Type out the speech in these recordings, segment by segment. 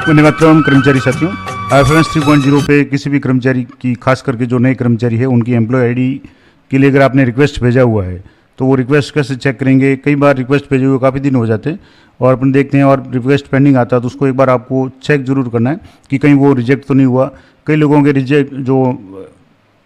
निवात्रम कर्मचारी साथियों, IFMS 3.0 पे किसी भी कर्मचारी की, खास करके जो नए कर्मचारी है, उनकी एम्प्लॉय आईडी के लिए अगर आपने रिक्वेस्ट भेजा हुआ है तो वो रिक्वेस्ट कैसे चेक करेंगे। कई बार रिक्वेस्ट भेजे हुए काफ़ी दिन हो जाते हैं और अपन देखते हैं और रिक्वेस्ट पेंडिंग आता है, तो उसको एक बार आपको चेक जरूर करना है कि कहीं वो रिजेक्ट तो नहीं हुआ। कई लोगों के रिजेक्ट जो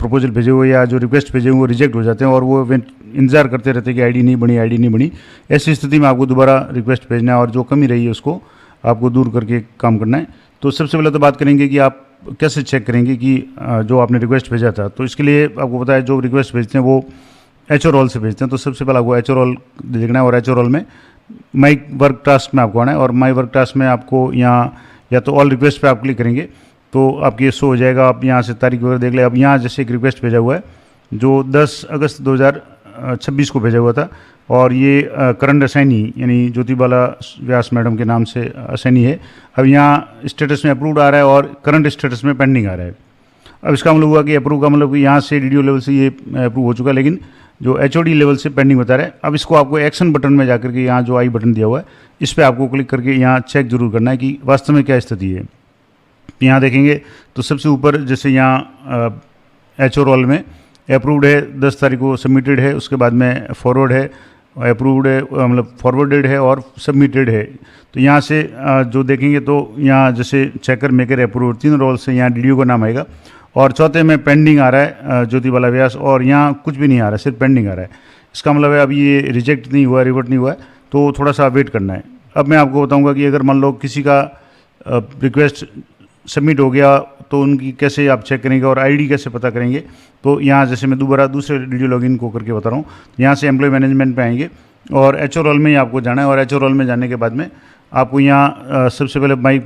प्रपोजल भेजे हुए या जो रिक्वेस्ट भेजे हुए वो रिजेक्ट हो जाते हैं और वो इंतजार करते रहते हैं कि आईडी नहीं बनी। ऐसी स्थिति में आपको दोबारा रिक्वेस्ट भेजना है और जो कमी रही है उसको आपको दूर करके काम करना है। तो सबसे पहले तो बात करेंगे कि आप कैसे चेक करेंगे कि जो आपने रिक्वेस्ट भेजा था। तो इसके लिए आपको पता है जो रिक्वेस्ट भेजते हैं वो एचओ रोल से भेजते हैं। तो सबसे पहले आपको एचओ रोल देखना है और एचओ रोल में माई वर्क टास्क में आपको आना है और माई वर्क टास्क में आपको यहाँ या तो ऑल रिक्वेस्ट पे आप क्लिक करेंगे तो आपकी ये शो हो जाएगा। आप यहाँ से तारीख वगैरह देख लें। अब यहाँ जैसे एक रिक्वेस्ट भेजा हुआ है जो 10 अगस्त 2026 को भेजा हुआ था और ये करंट असाइनी यानी ज्योतिबाला व्यास मैडम के नाम से असाइनी है। अब यहाँ स्टेटस में अप्रूव्ड आ रहा है और करंट स्टेटस में पेंडिंग आ रहा है। अब इसका मतलब हुआ कि अप्रूव का मतलब कि यहाँ से डीडीओ लेवल से ये अप्रूव हो चुका है, लेकिन जो एचओडी लेवल से पेंडिंग बता रहा है। अब इसको आपको एक्शन बटन में जाकर के यहाँ जो आई बटन दिया हुआ है इस पर आपको क्लिक करके यहाँ चेक जरूर करना है कि वास्तव में क्या स्थिति है। यहाँ देखेंगे तो सबसे ऊपर जैसे यहाँ एचओ रोल में अप्रूव्ड है, 10 तारीख को सबमिटेड है, उसके बाद में फॉरवर्ड है, अप्रूव्ड है, मतलब फॉरवर्डेड है और सबमिटेड है। तो यहाँ से जो देखेंगे तो यहाँ जैसे चेकर मेकर अप्रूव 3 रोल से यहाँ डीडीओ का नाम आएगा और चौथे में पेंडिंग आ रहा है ज्योतिबाला व्यास और यहाँ कुछ भी नहीं आ रहा है, सिर्फ पेंडिंग आ रहा है। इसका मतलब है अभी ये रिजेक्ट नहीं हुआ, रिवर्ट नहीं हुआ है, तो थोड़ा सा वेट करना है। अब मैं आपको बताऊँगा कि अगर मान लो किसी का रिक्वेस्ट सबमिट हो गया तो उनकी कैसे आप चेक करेंगे और आईडी कैसे पता करेंगे। तो यहाँ जैसे मैं दोबारा दूसरे वीडियो लॉगिन को करके बता रहा हूँ। यहाँ से एम्प्लॉय मैनेजमेंट पे आएंगे और एचओ रोल में ही आपको जाना है और एचओ रोल में जाने के बाद में आपको यहाँ सबसे पहले माई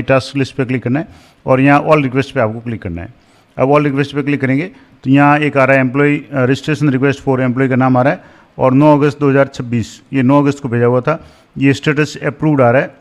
टास्क लिस्ट पे क्लिक करना है और यहाँ ऑल रिक्वेस्ट पे आपको क्लिक करना है। अब ऑल रिक्वेस्ट पे क्लिक करेंगे तो यहाँ एक आ रहा है employee registration request for employee का नाम आ रहा है और 9 अगस्त 2026 ये 9 अगस्त को भेजा हुआ था। ये स्टेटस अप्रूव्ड आ रहा है।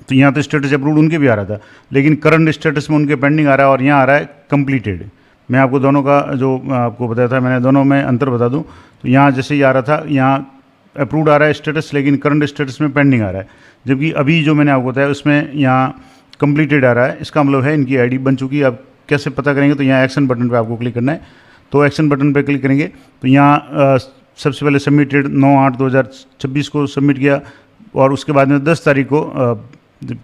तो यहाँ तो स्टेटस अप्रूव्ड उनके भी आ रहा था, लेकिन करंट स्टेटस में उनके पेंडिंग आ रहा है और यहाँ आ रहा है कंप्लीटेड। मैं आपको दोनों का जो आपको बताया था, मैंने दोनों में अंतर बता दूं। तो यहाँ जैसे ही आ रहा था यहाँ अप्रूव्ड आ रहा है स्टेटस, लेकिन करंट स्टेटस में पेंडिंग आ रहा है, जबकि अभी जो मैंने आपको बताया उसमें यहाँ कंप्लीटेड आ रहा है। इसका मतलब है इनकी आईडी बन चुकी है। अब कैसे पता करेंगे तो यहाँ एक्शन बटन पर आपको क्लिक करना है। तो एक्शन बटन पर क्लिक करेंगे तो यहाँ सबसे पहले सबमिटेड 9/8/2026 को सबमिट किया और उसके बाद में 10 तारीख को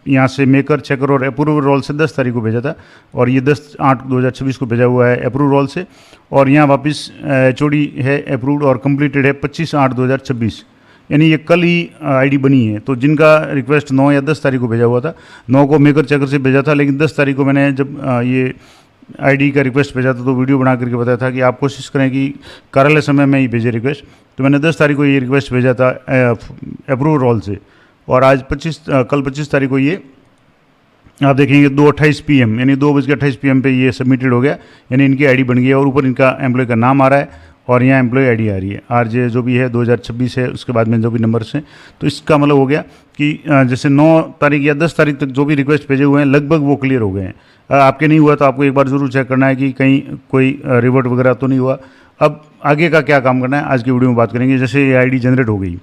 यहाँ से मेकर चेकर और अप्रूव रोल से 10 तारीख को भेजा था और ये 10/8/2026 को भेजा हुआ है अप्रूव रोल से। और यहाँ वापस एचओडी है अप्रूव्ड और कंप्लीटेड है 25/8/2026, यानी ये कल ही आईडी बनी है। तो जिनका रिक्वेस्ट 9 या 10 तारीख को भेजा हुआ था, 9 को मेकर चेकर से भेजा था, लेकिन 10 तारीख को मैंने जब ये आईडी का रिक्वेस्ट भेजा था तो वीडियो बना करके बताया था कि आप कोशिश करें कि कार्यालय समय में ही भेजे रिक्वेस्ट। तो मैंने 10 तारीख को ये रिक्वेस्ट भेजा था अप्रूव रोल से और आज कल 25 तारीख को ये आप देखेंगे 2:28 PM यानी 2:28 PM पे ये सबमिटेड हो गया, यानी इनकी आईडी बन गई है और ऊपर इनका एम्प्लॉय का नाम आ रहा है और यहाँ एम्प्लॉय आईडी आ रही है RJ जो भी है 2026 है, उसके बाद में जो भी नंबर्स हैं। तो इसका मतलब हो गया कि जैसे 9 तारीख या 10 तारीख तक जो भी रिक्वेस्ट भेजे हुए हैं लगभग वो क्लियर हो गए हैं। आपके नहीं हुआ तो आपको एक बार ज़रूर चेक करना है कि कहीं कोई रिवर्ट वगैरह तो नहीं हुआ। अब आगे का क्या काम करना है आज की वीडियो में बात करेंगे। जैसे ये आईडी जनरेट हो गई,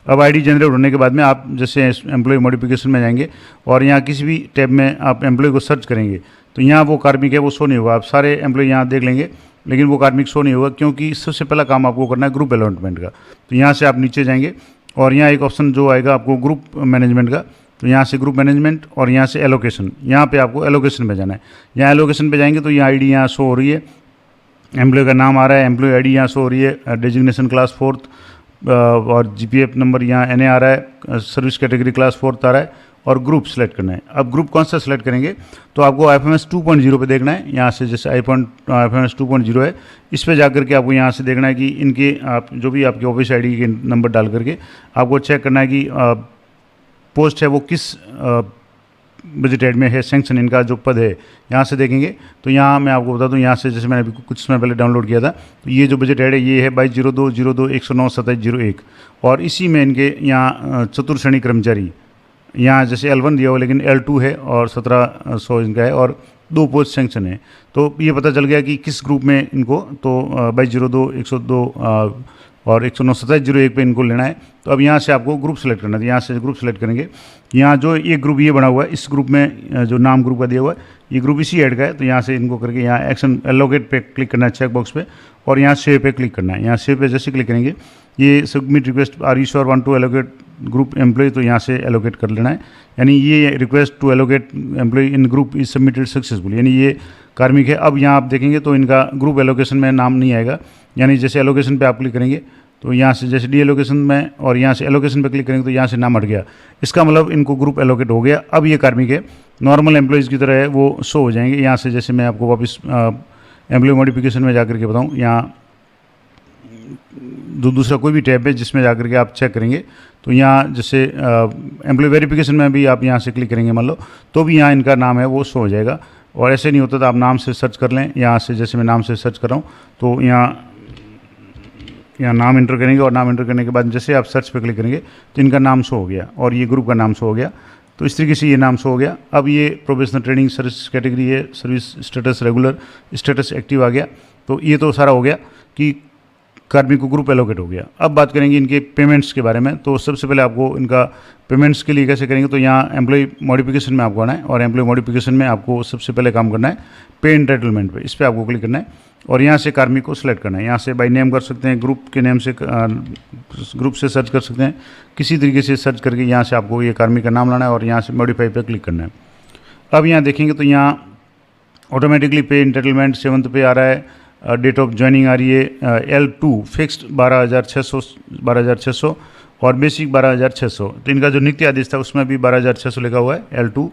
अब आईडी जनरेट होने के बाद में आप जैसे एम्प्लॉय मॉडिफिकेशन में जाएंगे और यहाँ किसी भी टैब में आप एम्प्लॉय को सर्च करेंगे तो यहाँ वो कार्मिक है वो शो नहीं होगा। आप सारे एम्प्लॉय यहाँ देख लेंगे लेकिन वो कार्मिक शो नहीं होगा, क्योंकि सबसे पहला काम आपको करना है ग्रुप अलॉटमेंट का। तो यहाँ से आप नीचे जाएंगे और यहाँ एक ऑप्शन जो आएगा आपको ग्रुप मैनेजमेंट का, तो यहाँ से ग्रुप मैनेजमेंट और यहाँ से एलोकेशन, यहाँ पे आपको एलोकेशन पे जाना है। यहाँ एलोकेशन पे जाएंगे तो ये आईडी यहाँ शो हो रही है, एम्प्लॉय का नाम आ रहा है, एम्प्लॉय आईडी यहाँ शो हो रही है, डेजिग्नेशन क्लास 4th और GPF नंबर यहाँ NA आ रहा है, सर्विस कैटेगरी क्लास 4th आ रहा है और ग्रुप सेलेक्ट करना है। अब ग्रुप कौन सा सेलेक्ट करेंगे तो आपको IFMS 2.0 पे देखना है। यहाँ से जैसे IFMS 2.0 है इस पे जाकर के आपको यहाँ से देखना है कि इनके आप जो भी आपके ऑफिस आईडी के नंबर डाल करके आपको चेक करना है कि पोस्ट है वो किस बजट हेड में है, सेंक्शन इनका जो पद है यहाँ से देखेंगे। तो यहाँ मैं आपको बता दूँ, यहाँ से जैसे मैंने अभी कुछ समय पहले डाउनलोड किया था तो ये जो बजट हेड है ये है 22/02/0109/27/01 और इसी में इनके यहाँ चतुर्श्रेणी कर्मचारी यहाँ जैसे L1 दिया हुआ लेकिन L2 है और 1700 इनका है और 2 पोस्ट सेंक्शन है। तो ये पता चल गया कि किस ग्रुप में इनको, तो 22/02/102 और 109/27/01 पे इनको लेना है। तो अब यहाँ से आपको ग्रुप सेलेक्ट करना है, तो यहाँ से ग्रुप सेलेक्ट करेंगे। यहाँ जो एक ग्रुप ये बना हुआ है, इस ग्रुप में जो नाम ग्रुप का दिया हुआ है, ये ग्रुप इसी ऐड का है। तो यहाँ से इनको करके यहाँ एक्शन एलोकेट पे क्लिक करना है, चेक बॉक्स पे, और यहाँ सेव पे क्लिक करना है। यहाँ सेव पे जैसे क्लिक करेंगे, ये submit request are you sure want to allocate group employee, तो यहाँ से एलोकेट कर लेना है। यानी ये request to allocate employee in group is submitted successful, यानी ये कार्मिक है। अब यहाँ आप देखेंगे तो इनका ग्रुप एलोकेशन में नाम नहीं आएगा, यानी जैसे एलोकेशन पे आप क्लिक करेंगे तो यहाँ से जैसे डी एलोकेशन में, और यहाँ से एलोकेशन पे क्लिक करेंगे तो यहाँ से नाम हट गया। इसका मतलब इनको ग्रुप एलोकेट हो गया। अब ये कार्मिक है, नॉर्मल एम्प्लॉयज़ की तरह है, वो शो हो जाएंगे। यहाँ से जैसे मैं आपको वापस एम्प्लॉय मॉडिफिकेशन में जाकर के बताऊँ, यहाँ दूसरा कोई भी टैब है जिसमें जाकर के आप चेक करेंगे, तो यहाँ जैसे एम्प्लॉय वेरिफिकेशन में भी आप यहाँ से क्लिक करेंगे मान लो, तो भी यहाँ इनका नाम है वो शो हो जाएगा। और ऐसे नहीं होता तो आप नाम से सर्च कर लें। यहाँ से जैसे मैं नाम से सर्च कर रहा हूँ, तो यहाँ नाम इंटर करेंगे, और नाम इंटर करने के बाद जैसे आप सर्च पे क्लिक करेंगे तो इनका नाम शो हो गया, और ये ग्रुप का नाम शो हो गया। तो इस तरीके से ये नाम शो हो गया। अब ये प्रोफेशनल ट्रेनिंग सर्विस कैटेगरी है, service status regular, status active आ गया। तो ये तो सारा हो गया कि कार्मिक को ग्रुप एलोकेट हो गया। अब बात करेंगे इनके पेमेंट्स के बारे में। तो सबसे पहले आपको इनका पेमेंट्स के लिए कैसे करेंगे, तो यहाँ एम्प्लॉय मॉडिफिकेशन में आपको आना है, और एम्प्लॉय मॉडिफिकेशन में आपको सबसे पहले काम करना है पे एंटाइटलमेंट पे, इस पर आपको क्लिक करना है, और यहाँ से कार्मिक को सिलेक्ट करना है। यहाँ से बाई नेम कर सकते हैं, ग्रुप के नेम से ग्रुप से सर्च कर सकते हैं, किसी तरीके से सर्च करके यहाँ से आपको ये कार्मिक का नाम लाना है, और यहाँ से मॉडिफाई पे क्लिक करना है। अब यहाँ देखेंगे तो यहाँ ऑटोमेटिकली पे एंटाइटलमेंट 7th पे आ रहा है, डेट ऑफ ज्वाइनिंग आ रही है L2 फिक्स्ड 12,600 और बेसिक 12,600। तो इनका जो नित्य आदेश था उसमें भी 12,600 लिखा हुआ है L2।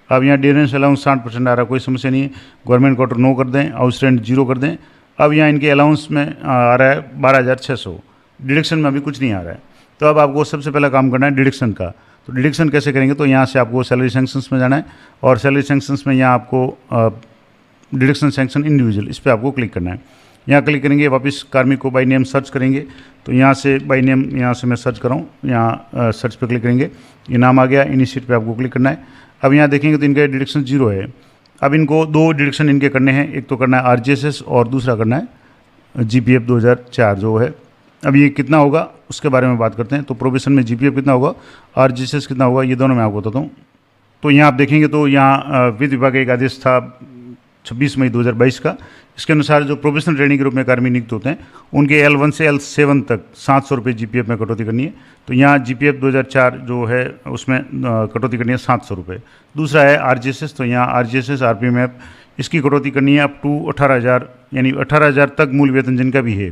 अब यहाँ डियरेंस अलाउंस 60% आ रहा है, कोई समस्या नहीं है। गवर्नमेंट क्वार्टर नो कर दें, आउटस्टैंड 0 कर दें। अब यहाँ इनके अलाउंस में आ रहा है 12,600, डिडक्शन में अभी कुछ नहीं आ रहा है। तो अब आपको सबसे पहला काम करना है डिडक्शन का। तो डिडक्शन कैसे करेंगे, तो यहाँ से आपको सैलरी सैंक्शंस में जाना है, और सैलरी सैंक्शंस में यहाँ आपको डिडक्शन सैंक्शन इंडिविजुअल, इस पर आपको क्लिक करना है। यहाँ क्लिक करेंगे, वापस कार्मिक को बाई नेम सर्च करेंगे। तो यहाँ से बाई नेम, यहाँ से मैं सर्च कर रहा हूँ, यहाँ सर्च पे क्लिक करेंगे, ये नाम आ गया, इनिशिएट पे आपको क्लिक करना है। अब यहाँ देखेंगे तो इनका डिडक्शन 0 है। अब इनको 2 डिडक्शन इनके करने हैं, एक तो करना है RGSS और दूसरा करना है GPF 2004 जो है। अब ये कितना होगा उसके बारे में बात करते हैं। तो प्रोविजन में GPF कितना होगा, RGSS कितना होगा, ये दोनों मैं आपको बताता हूँ। तो यहाँ आप देखेंगे तो यहाँ वित्त विभाग का एक आदेश था 26 मई 2022 का। इसके अनुसार जो प्रोफेशनल ट्रेनिंग ग्रुप में कार्मिक नियुक्त होते हैं उनके L1 से L7 तक 700 रुपये GPF में कटौती करनी है। तो यहाँ GPF 2004 जो है उसमें कटौती करनी है 700 रुपये। दूसरा है RGSS, तो यहाँ RGSS RPMF इसकी कटौती करनी है अप टू 18,000, यानी 18,000 तक मूल वेतन जिनका भी है।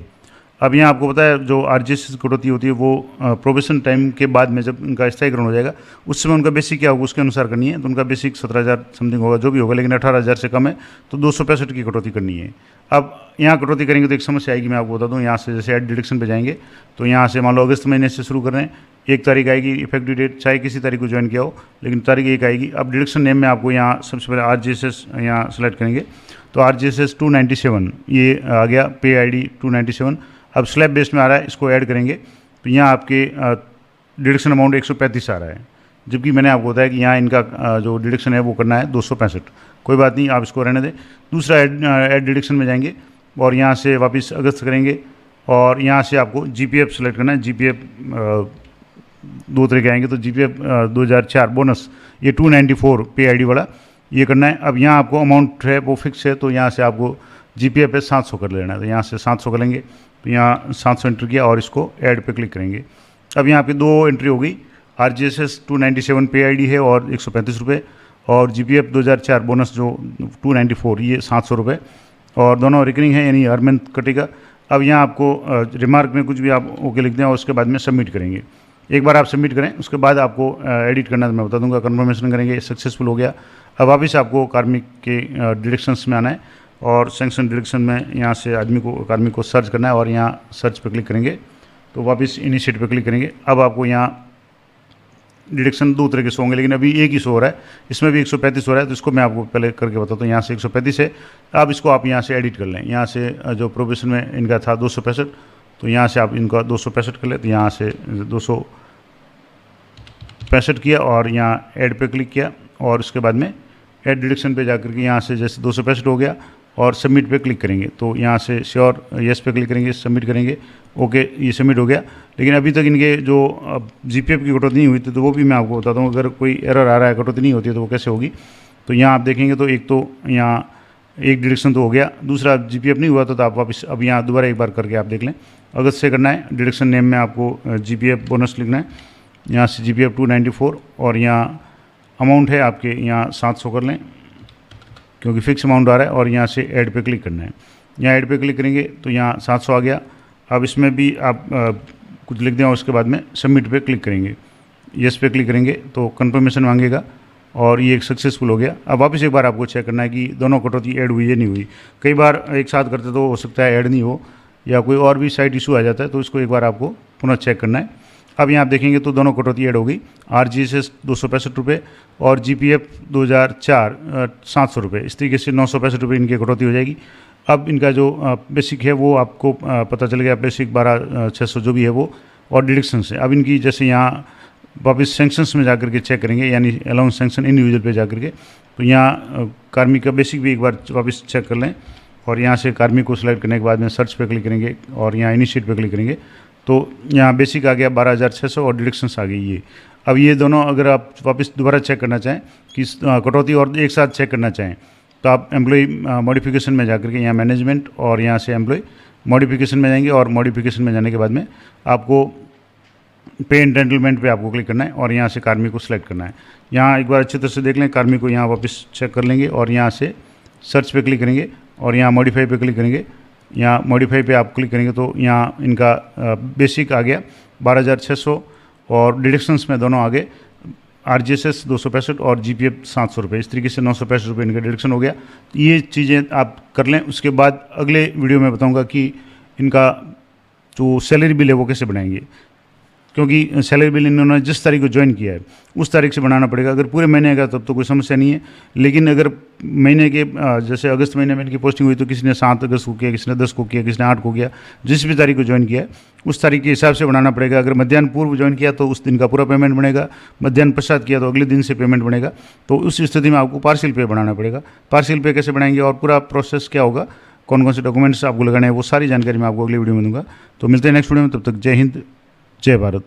अब यहाँ आपको पता है जो RGSS कटौती होती है वो प्रोबेशन टाइम के बाद में जब उनका स्थायीकरण हो जाएगा उस समय उनका बेसिक क्या होगा उसके अनुसार करनी है। तो उनका बेसिक 17,000 समथिंग होगा जो भी होगा, लेकिन 18,000 से कम है तो 265 की कटौती करनी है। अब यहाँ कटौती करेंगे तो एक समस्या आएगी, मैं आपको बता दूँ। यहाँ से जैसे एड डिडक्शन पे जाएंगे तो यहाँ से मान लो अगस्त महीने से शुरू कर रहे हैं, 1 तारीख आएगी इफेक्टिव डेट, चाहे किसी तारीख को ज्वाइन किया हो लेकिन तारीख 1 आएगी। अब डिडक्शन नेम में आपको यहाँ सबसे पहले RGSS यहाँ सेलेक्ट करेंगे, तो RGSS 297 ये आ गया, पे ID 297। अब स्लैब बेस में आ रहा है, इसको ऐड करेंगे तो यहाँ आपके डिडक्शन अमाउंट 135 आ रहा है, जबकि मैंने आपको बताया कि यहाँ इनका जो डिडक्शन है वो करना है 265। कोई बात नहीं, आप इसको रहने दें। दूसरा ऐड डिडक्शन में जाएंगे और यहाँ से वापस अगस्त करेंगे और यहाँ से आपको GPF सेलेक्ट करना है। GPF 2 तरह के आएंगे, तो GPF 2004 बोनस ये 294 पे ID वाला ये करना है। अब यहाँ आपको अमाउंट है वो फिक्स है, तो यहाँ से आपको GPF पे 700 कर लेना है। तो यहाँ से 700 कर लेंगे, तो यहाँ 700 एंटर किया और इसको ऐड पे क्लिक करेंगे। अब यहाँ आपकी 2 एंट्री हो गई, RGSS 297 पे ID है और 135 रुपये, और GPF 2004 बोनस जो 294 ये 700 रुपये, और दोनों रिकरिंग है यानी हर मंथ कटेगा। अब यहाँ आपको रिमार्क में कुछ भी आप ओके लिख दें और उसके बाद में सबमिट करेंगे। एक बार आप सबमिट करें उसके बाद आपको एडिट करना तो मैं बता दूंगा, कन्फर्मेशन करेंगे, सक्सेसफुल हो गया। अब वापस आपको कार्मिक के डिडक्शंस में आना है और सैंक्शन डिडक्शन में यहाँ से कार्मिक को सर्च करना है और यहाँ सर्च पे क्लिक करेंगे तो वापस इनिशिएट पे क्लिक करेंगे। अब आपको यहाँ डिडक्शन 2 तरह के शो होंगे, लेकिन अभी एक ही शो हो रहा है, इसमें भी 135 हो रहा है, तो इसको मैं आपको पहले करके बताता हूँ। यहाँ से 135 है, अब इसको आप यहाँ से एडिट कर लें। यहाँ से जो प्रोबेशन में इनका था 265, तो यहाँ से आप इनका 265 कर लें, तो यहाँ से 265 किया और यहाँ ऐड पे क्लिक किया और उसके बाद में ऐड डिडक्शन पे जाकर के यहाँ से जैसे 265 हो गया, और सबमिट पे क्लिक करेंगे। तो यहाँ से श्योर यस पे क्लिक करेंगे, सबमिट करेंगे, ओके ये सबमिट हो गया। लेकिन अभी तक इनके जो जीपीएफ की कटौती नहीं हुई थी, तो वो भी मैं आपको बताता हूँ। अगर कोई एरर आ रहा है, कटौती नहीं होती है, तो वो कैसे होगी। तो यहाँ आप देखेंगे तो एक तो यहाँ एक डिडक्शन तो हो गया, दूसरा जीपीएफ नहीं हुआ तो आप वापस अब यहाँ दोबारा एक बार करके आप देख लें। अगस्त से करना है, डिडक्शन नेम में आपको जीपीएफ बोनस लिखना है, यहाँ से जीपीएफ 294 और यहाँ अमाउंट है आपके यहाँ 700 कर लें क्योंकि फिक्स अमाउंट आ रहा है, और यहाँ से ऐड पे क्लिक करना है। यहाँ ऐड पे क्लिक करेंगे तो यहाँ 700 आ गया। अब इसमें भी आप कुछ लिख दें और उसके बाद में सबमिट पे क्लिक करेंगे, यस पे क्लिक करेंगे तो कंफर्मेशन मांगेगा और ये एक सक्सेसफुल हो गया। अब वापस एक बार आपको चेक करना है कि दोनों कटौती ऐड हुई है नहीं हुई। कई बार एक साथ करते तो हो सकता है ऐड नहीं हो या कोई और भी साइट इशू आ जाता है, तो इसको एक बार आपको पुनः चेक करना है। अब यहाँ आप देखेंगे तो दोनों कटौती ऐड हो गई, RGSS 265 रुपये और GPF 2004 700 रुपये। इस तरीके से 965 रुपये इनकी कटौती हो जाएगी। अब इनका जो बेसिक है वो आपको पता चल गया, बेसिक 12,600 जो भी है वो, और डिडक्शन से। अब इनकी जैसे यहाँ वापस सेंक्शंस में जाकर के चेक करेंगे, यानी अलाउंस सेंक्शन इंडिविजुअल पे जाकर के, तो यहाँ कार्मिक का बेसिक भी एक बार वापस चेक कर लें और यहाँ से कार्मिक को सिलेक्ट करने के बाद में सर्च पे क्लिक करेंगे और यहाँ इनिशिएट पे क्लिक करेंगे तो यहाँ बेसिक आ गया 12,600 और डिडक्शंस आ गई ये। अब ये दोनों अगर आप वापस दोबारा चेक करना चाहें कि कटौती और एक साथ चेक करना चाहें तो आप एम्प्लॉय मॉडिफिकेशन में जाकर के यहाँ मैनेजमेंट और यहाँ से एम्प्लॉय मॉडिफिकेशन में जाएंगे और मॉडिफिकेशन में जाने के बाद में आपको पे एंटाइटलमेंट पे आपको क्लिक करना है और यहाँ से कार्मिक को सिलेक्ट करना है। यहाँ एक बार अच्छी तरह से देख लें, कार्मिक को यहाँ वापस चेक कर लेंगे और यहाँ से सर्च पे क्लिक करेंगे और यहाँ मॉडिफाई पे क्लिक करेंगे। यहाँ मॉडिफाई पे आप क्लिक करेंगे तो यहाँ इनका बेसिक आ गया 12,600 और डिडक्शंस में दोनों आ गए RGSS 265 और GPF 700 रुपये। इस तरीके से 965 रुपये इनका डिडक्शन हो गया। ये चीज़ें आप कर लें। उसके बाद अगले वीडियो में बताऊँगा कि इनका जो सैलरी बिल है वो कैसे बनाएंगे, क्योंकि सैलरी बिल इन्होंने जिस तारीख को ज्वाइन किया है उस तारीख से बनाना पड़ेगा। अगर पूरे महीने का तब तो कोई समस्या नहीं है, लेकिन अगर महीने के जैसे अगस्त महीने में इनकी पोस्टिंग हुई तो किसी ने 7 अगस्त को किया, किसी ने 10 को किया, किसी ने 8 को किया, जिस भी तारीख को ज्वाइन किया है उस तारीख के हिसाब से बनाना पड़ेगा। अगर मध्याह्न पूर्व ज्वाइन किया तो उस दिन का पूरा पेमेंट बनेगा, मध्याह्न पश्चात किया तो अगले दिन से पेमेंट बनेगा। तो उस स्थिति में आपको पार्शियल पे बनाना पड़ेगा। पार्शियल पे कैसे बनाएंगे और पूरा प्रोसेस क्या होगा, कौन कौन से डॉक्यूमेंट्स आपको लगाने हैं, वो सारी जानकारी मैं आपको अगली वीडियो में दूंगा। तो मिलते हैं नेक्स्ट वीडियो में, तब तक जय हिंद, जय भारत।